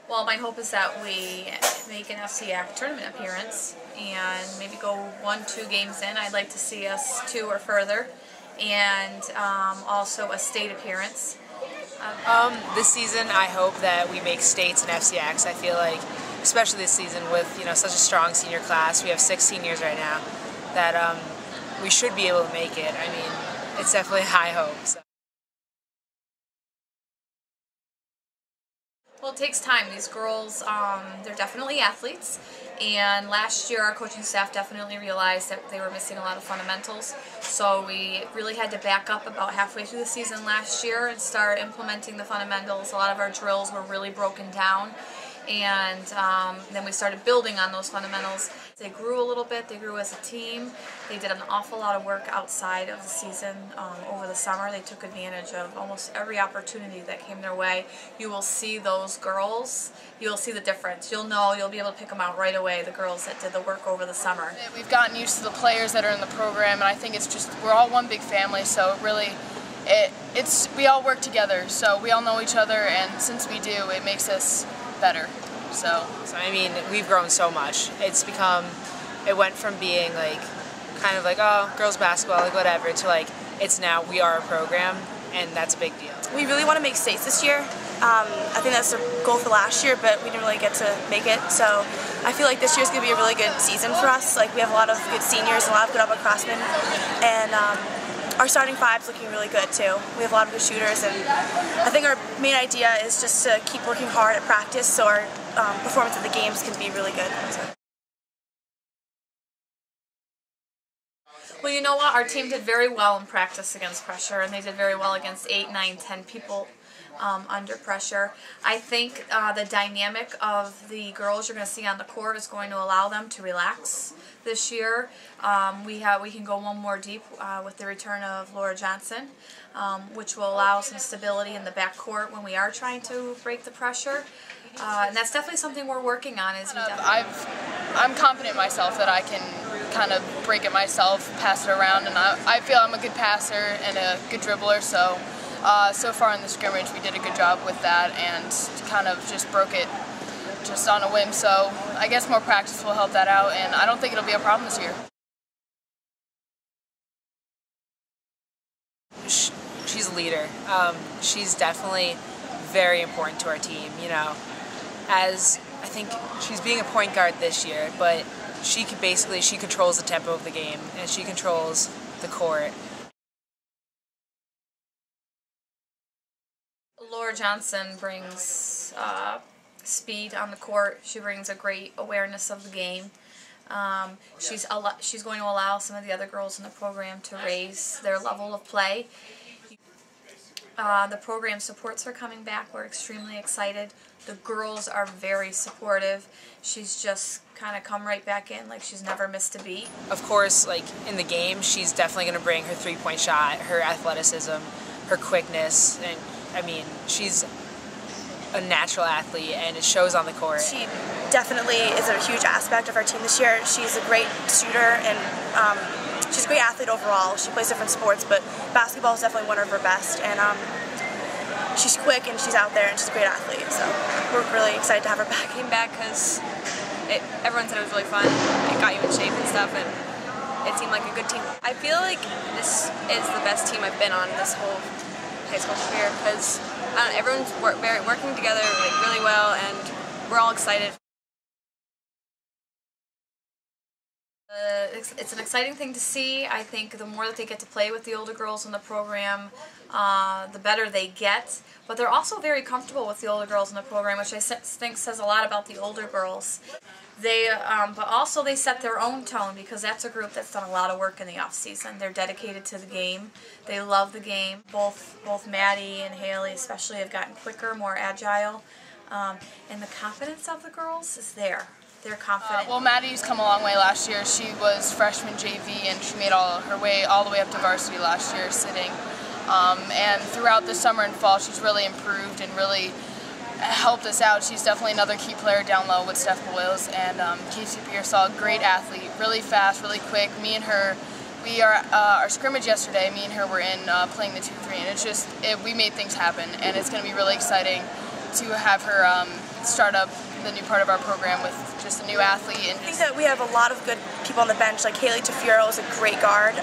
Well, my hope is that we make an FCAC tournament appearance and maybe go 1-2 games in. I'd like to see us 2 or further, and also a state appearance. This season, I hope that we make states and FCACs. I feel like, especially this season with such a strong senior class, we have 6 seniors right now, that we should be able to make it. I mean, it's definitely high hopes. So. Well, it takes time. These girls, they're definitely athletes, and last year our coaching staff definitely realized that they were missing a lot of fundamentals, so we really had to back up about halfway through the season last year and start implementing the fundamentals. A lot of our drills were really broken down, and then we started building on those fundamentals. They grew a little bit, they grew as a team. They did an awful lot of work outside of the season over the summer. They took advantage of almost every opportunity that came their way. You will see those girls, you'll see the difference. You'll know, you'll be able to pick them out right away, the girls that did the work over the summer. We've gotten used to the players that are in the program, and I think it's just, we're all one big family, so really, we all work together, so we all know each other, and since we do, it makes us better. So I mean, we've grown so much. It went from being like, kind of like, oh, girls basketball, like whatever, to like, it's now we are a program, and that's a big deal. We really want to make states this year. I think that's the goal for last year, but we didn't really get to make it. So I feel like this year's going to be a really good season for us. Like, we have a lot of good seniors and a lot of good upperclassmen, and our starting five's looking really good too. We have a lot of good shooters, and I think our main idea is just to keep working hard at practice so our performance at the games can be really good. Well, you know what? Our team did very well in practice against pressure, and they did very well against 8, 9, 10 people under pressure. I think the dynamic of the girls you're going to see on the court is going to allow them to relax this year. We can go one more deep with the return of Laura Johnson, which will allow some stability in the backcourt when we are trying to break the pressure. And that's definitely something we're working on. I'm confident in myself that I can kind of break it myself, pass it around, and I feel I'm a good passer and a good dribbler, so so far in the scrimmage we did a good job with that and kind of just broke it just on a whim, so I guess more practice will help that out, and I don't think it'll be a problem this year. She's a leader. She's definitely very important to our team, as I think she's being a point guard this year, but she controls the tempo of the game, and she controls the court. Laura Johnson brings speed on the court. She brings a great awareness of the game. She's going to allow some of the other girls in the program to raise their level of play. The program supports her coming back. We're extremely excited. The girls are very supportive. She's just kind of come right back in like she's never missed a beat. Of course, like in the game, she's definitely going to bring her three-point shot, her athleticism, her quickness, and I mean, she's a natural athlete, and it shows on the court. She definitely is a huge aspect of our team this year. She's a great shooter, and she's a great athlete overall. She plays different sports, but basketball is definitely one of her best, and she's quick and she's out there and she's a great athlete, so we're really excited to have her back. Came back because everyone said it was really fun. It got you in shape and stuff, and it seemed like a good team. I feel like this is the best team I've been on this whole high school career because everyone's working together really well, and we're all excited. It's an exciting thing to see. I think the more that they get to play with the older girls in the program, the better they get. But they're also very comfortable with the older girls in the program, which I think says a lot about the older girls. But also they set their own tone, because that's a group that's done a lot of work in the off season. They're dedicated to the game. They love the game. Both Maddie and Haley especially have gotten quicker, more agile, and the confidence of the girls is there. They're confident. Well, Maddie's come a long way last year. She was freshman JV, and she made her way all the way up to varsity last year sitting. And throughout the summer and fall, she's really improved and really helped us out. She's definitely another key player down low with Steph Boyles. And Casey Pearsall, great athlete, really fast, really quick. Me and her, our scrimmage yesterday, me and her were in playing the 2-3, and it's just, we made things happen, and it's going to be really exciting to have her start up the new part of our program with just a new athlete. And I think that we have a lot of good people on the bench. Like Haley Tafiro is a great guard.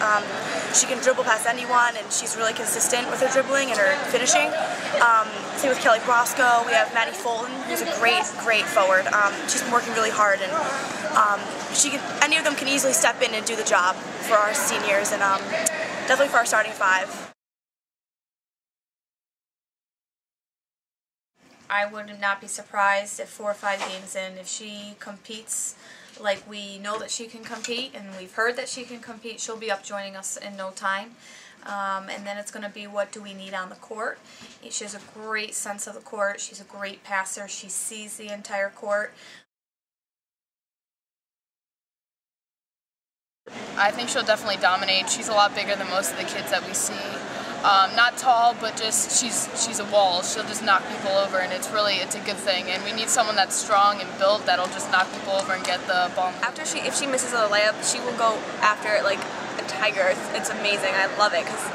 She can dribble past anyone, and she's really consistent with her dribbling and her finishing. Same with Kelly Brosco. We have Maddie Fulton, who's a great forward. She's been working really hard, and any of them can easily step in and do the job for our seniors, and definitely for our starting five. I would not be surprised if 4 or 5 games in, if she competes like we know that she can compete, and we've heard that she can compete, she'll be up joining us in no time. And then it's going to be, what do we need on the court? She has a great sense of the court. She's a great passer. She sees the entire court. I think she'll definitely dominate. She's a lot bigger than most of the kids that we see. Not tall, but just she's a wall. She'll just knock people over, and it's a good thing. And we need someone that's strong and built that'll just knock people over and get the ball. If she misses a layup, she will go after it like a tiger. It's amazing. I love it because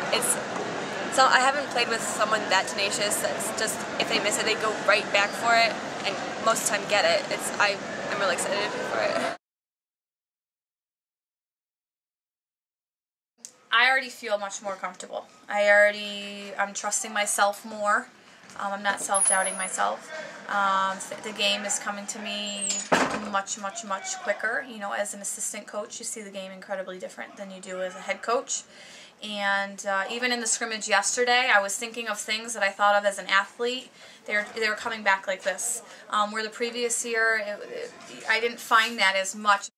I haven't played with someone that tenacious. That's just, if they miss it, they go right back for it, and most of the time get it. I'm really excited for it. I already feel much more comfortable. I'm trusting myself more. I'm not self-doubting myself. The game is coming to me much quicker. You know, as an assistant coach, you see the game incredibly different than you do as a head coach. And even in the scrimmage yesterday, I was thinking of things that I thought of as an athlete. They were coming back like this. Where the previous year, I didn't find that as much.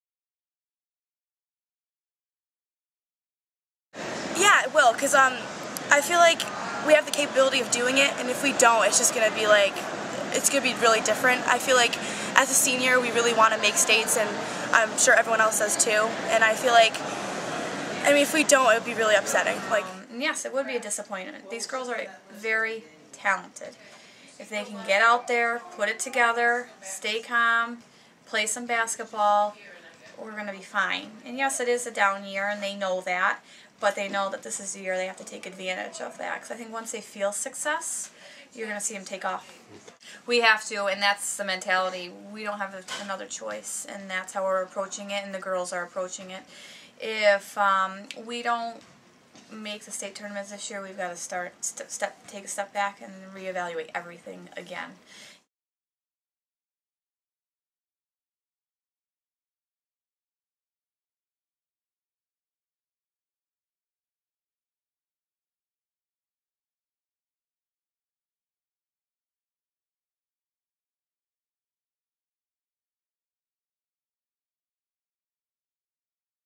Yeah, it will, because I feel like we have the capability of doing it, and if we don't, it's just going to be really different. I feel like as a senior, we really want to make states, and I'm sure everyone else does too, and I feel like, if we don't, it would be really upsetting. Yes, it would be a disappointment. These girls are very talented. If they can get out there, put it together, stay calm, play some basketball, we're going to be fine. And yes, it is a down year, and they know that. But they know that this is the year they have to take advantage of that. Because I think once they feel success, you're going to see them take off. We have to, and that's the mentality. We don't have another choice, and that's how we're approaching it, and the girls are approaching it. If we don't make the state tournaments this year, we've got to take a step back and reevaluate everything again.